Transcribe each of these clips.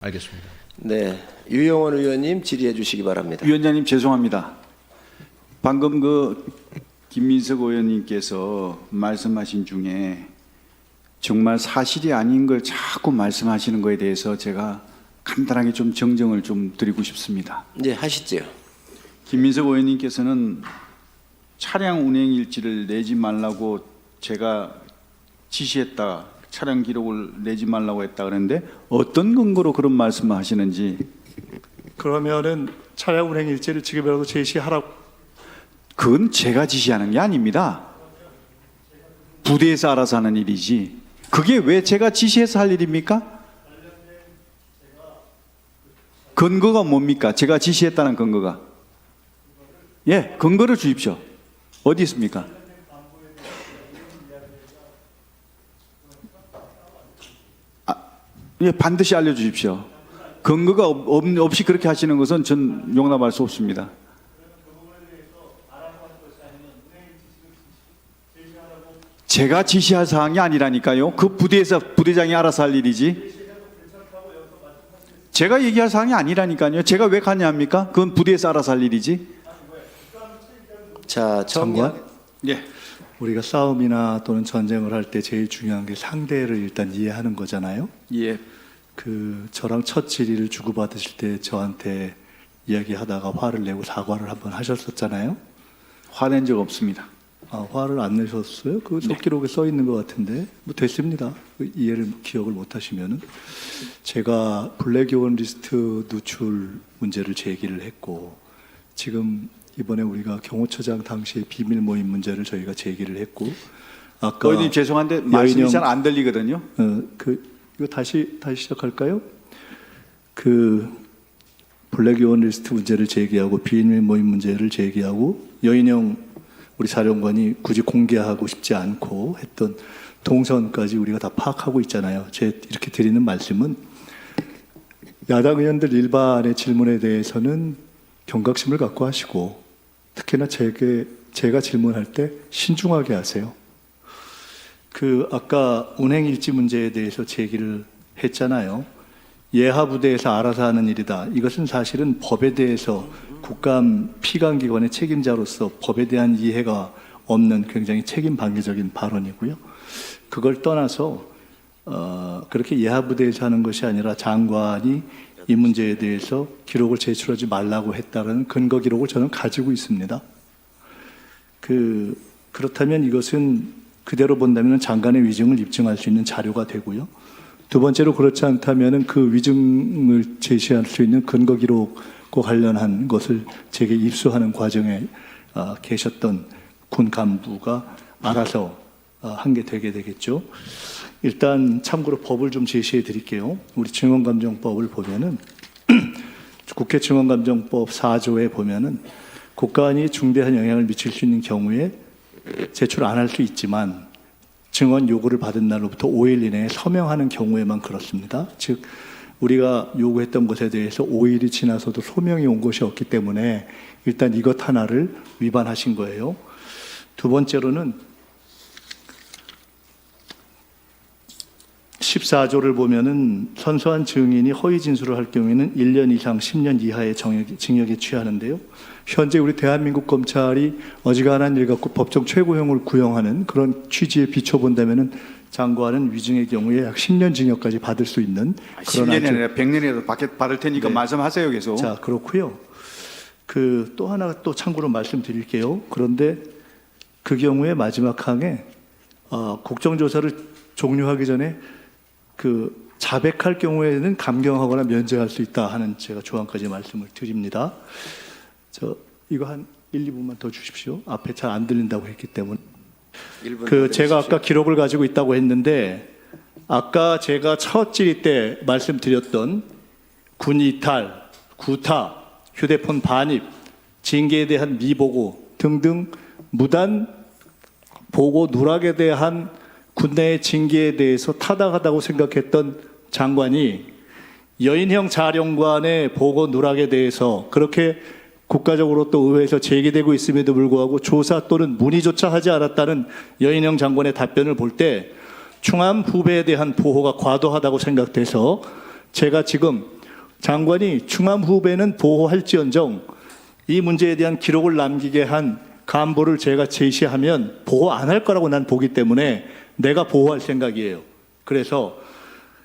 알겠습니다. 네, 유영원 의원님 질의해 주시기 바랍니다. 위원장님 죄송합니다. 방금 김민석 의원님께서 말씀하신 중에 정말 사실이 아닌 걸 자꾸 말씀하시는 거에 대해서 제가 간단하게 좀 정정을 좀 드리고 싶습니다. 네, 하시죠. 김민석 의원님께서는 차량 운행 일지를 내지 말라고 제가 지시했다, 차량 기록을 내지 말라고 했다 그랬는데 어떤 근거로 그런 말씀을 하시는지. 그러면은 차량 운행 일지를 지금이라도 제시하라고. 그건 제가 지시하는 게 아닙니다. 부대에서 알아서 하는 일이지. 그게 왜 제가 지시해서 할 일입니까? 근거가 뭡니까? 제가 지시했다는 근거가. 예, 근거를 주십시오. 어디 있습니까? 예, 반드시 알려주십시오. 근거가 없이 그렇게 하시는 것은 전 용납할 수 없습니다. 제가 지시할 사항이 아니라니까요. 그 부대에서 부대장이 알아서 할 일이지. 제가 얘기할 사항이 아니라니까요. 제가 왜 관여합니까? 그건 부대에서 알아서 할 일이지. 자, 장관, 예. 우리가 싸움이나 또는 전쟁을 할 때 제일 중요한 게 상대를 일단 이해하는 거잖아요. 예. 저랑 첫 질의를 주고받으실 때 저한테 이야기하다가 화를 내고 사과를 한번 하셨었잖아요. 화낸 적 없습니다. 아, 화를 안 내셨어요? 그 속기록에 써 있는 것 같은데. 뭐 됐습니다. 기억을 못 하시면은. 제가 블랙요원 리스트 누출 문제를 제기를 했고, 지금 이번에 우리가 경호처장 당시의 비밀 모임 문제를 저희가 제기를 했고, 아까 의원님 죄송한데 말씀이 잘 안 들리거든요. 이거 다시 시작할까요? 블랙요원 리스트 문제를 제기하고 비밀 모임 문제를 제기하고 여인영 우리 사령관이 굳이 공개하고 싶지 않고 했던 동선까지 우리가 다 파악하고 있잖아요. 이렇게 드리는 말씀은 야당 의원들 일반의 질문에 대해서는 경각심을 갖고 하시고 특히나 제가 질문할 때 신중하게 하세요. 아까 운행일지 문제에 대해서 제기를 했잖아요. 예하부대에서 알아서 하는 일이다. 이것은 사실은 법에 대해서 국감 피감기관의 책임자로서 법에 대한 이해가 없는 굉장히 책임 방기적인 발언이고요. 그걸 떠나서 그렇게 예하부대에서 하는 것이 아니라 장관이 이 문제에 대해서 기록을 제출하지 말라고 했다는 근거 기록을 저는 가지고 있습니다. 그렇다면 이것은 그대로 본다면 장관의 위증을 입증할 수 있는 자료가 되고요. 두 번째로 그렇지 않다면 그 위증을 제시할 수 있는 근거 기록과 관련한 것을 제게 입수하는 과정에 계셨던 군 간부가 알아서 한 게 되게 되겠죠. 일단 참고로 법을 좀 제시해 드릴게요. 우리 증언감정법을 보면은 국회 증언감정법 4조에 보면은 국가안위에 중대한 영향을 미칠 수 있는 경우에 제출 안 할 수 있지만 증언 요구를 받은 날로부터 5일 이내에 서명하는 경우에만 그렇습니다. 즉 우리가 요구했던 것에 대해서 5일이 지나서도 소명이 온 것이 없기 때문에 일단 이것 하나를 위반하신 거예요. 두 번째로는 14조를 보면은 선서한 증인이 허위 진술을 할 경우에는 1년 이상 10년 이하의 징역에 취하는데요. 현재 우리 대한민국 검찰이 어지간한 일 갖고 법정 최고형을 구형하는 그런 취지에 비춰본다면은 장관은 위증의 경우에 약 10년 징역까지 받을 수 있는 그런 10년이 아니라 100년이라도 받을 테니까 네. 말씀하세요 계속. 자, 그렇고요. 또 하나 또 참고로 말씀드릴게요. 그런데 그 경우에 마지막 항에 국정조사를 종료하기 전에 자백할 경우에는 감경하거나 면제할 수 있다 하는 제가 조항까지 말씀을 드립니다. 이거 한 1, 2분만 더 주십시오. 앞에 잘 안 들린다고 했기 때문에. 제가 아까 기록을 가지고 있다고 했는데 아까 제가 첫 질의 때 말씀드렸던 군 이탈, 구타, 휴대폰 반입, 징계에 대한 미보고 등등 무단 보고 누락에 대한 군내의 징계에 대해서 타당하다고 생각했던 장관이 여인형 자령관의 보고 누락에 대해서 그렇게 국가적으로 또 의회에서 제기되고 있음에도 불구하고 조사 또는 문의조차 하지 않았다는 여인형 장관의 답변을 볼 때 충암 후배에 대한 보호가 과도하다고 생각돼서 제가 지금 장관이 충암 후배는 보호할지언정 이 문제에 대한 기록을 남기게 한 간부를 제가 제시하면 보호 안 할 거라고 난 보기 때문에 내가 보호할 생각이에요. 그래서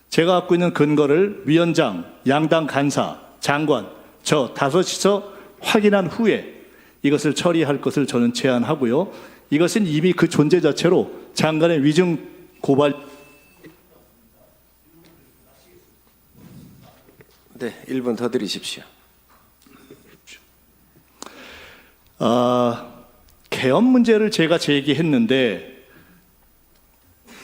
제가 갖고 있는 근거를 위원장, 양당 간사, 장관 저 다섯이서 확인한 후에 이것을 처리할 것을 저는 제안하고요. 이것은 이미 그 존재 자체로 장관의 위증 고발. 네, 1분 더 드리십시오. 계엄 문제를 제가 제기했는데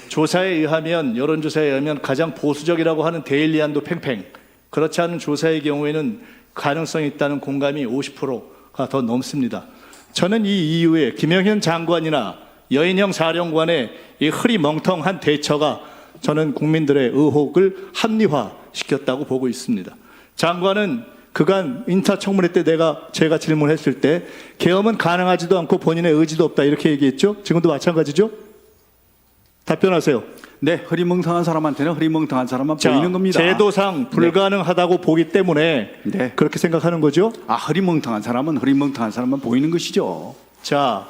조사에 의하면 여론조사에 의하면 가장 보수적이라고 하는 데일리안도 팽팽 그렇지 않은 조사의 경우에는 가능성이 있다는 공감이 50%가 더 넘습니다. 저는 이 이후에 김영현 장관이나 여인형 사령관의 이 흐리멍텅한 대처가 저는 국민들의 의혹을 합리화시켰다고 보고 있습니다. 장관은 그간 인사청문회 때 제가 질문했을 때 계엄은 가능하지도 않고 본인의 의지도 없다 이렇게 얘기했죠. 지금도 마찬가지죠. 답변하세요. 네, 흐리멍텅한 사람한테는 흐리멍텅한 사람만 보이는 겁니다. 제도상 불가능하다고 보기 때문에 네. 그렇게 생각하는 거죠. 흐리멍텅한 사람은 흐리멍텅한 사람만 보이는 것이죠. 자,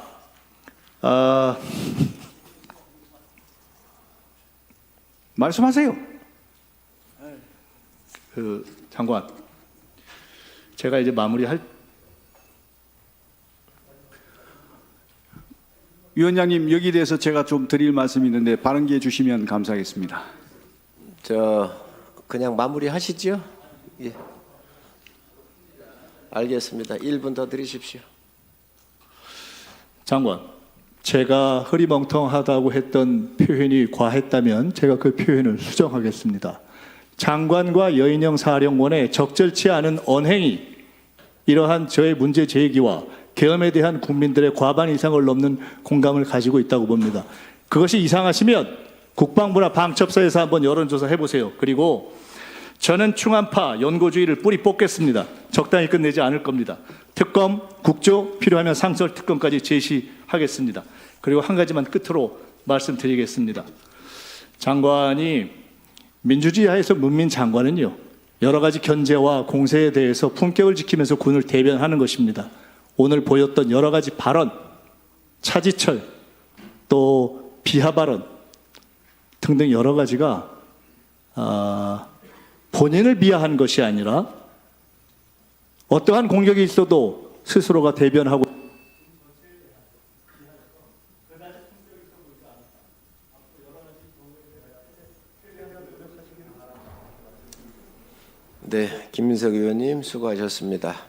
말씀하세요. 장관, 제가 이제 마무리할. 위원장님, 여기에 대해서 제가 좀 드릴 말씀이 있는데 발언 기회 주시면 감사하겠습니다. 그냥 마무리하시죠? 예. 알겠습니다. 1분 더 드리십시오. 장관, 제가 흐리멍텅하다고 했던 표현이 과했다면 제가 그 표현을 수정하겠습니다. 장관과 여인형 사령관의 적절치 않은 언행이 이러한 저의 문제 제기와 계엄에 대한 국민들의 과반 이상을 넘는 공감을 가지고 있다고 봅니다. 그것이 이상하시면 국방부나 방첩사에서 한번 여론조사 해보세요. 그리고 저는 충암파 연고주의를 뿌리 뽑겠습니다. 적당히 끝내지 않을 겁니다. 특검, 국조, 필요하면 상설 특검까지 제시하겠습니다. 그리고 한 가지만 끝으로 말씀드리겠습니다. 장관이 민주주의 하에서 문민 장관은요, 여러 가지 견제와 공세에 대해서 품격을 지키면서 군을 대변하는 것입니다. 오늘 보였던 여러 가지 발언, 차지철, 또 비하 발언 등등 여러 가지가 본인을 비하한 것이 아니라 어떠한 공격이 있어도 스스로가 대변하고 네, 김민석 의원님 수고하셨습니다.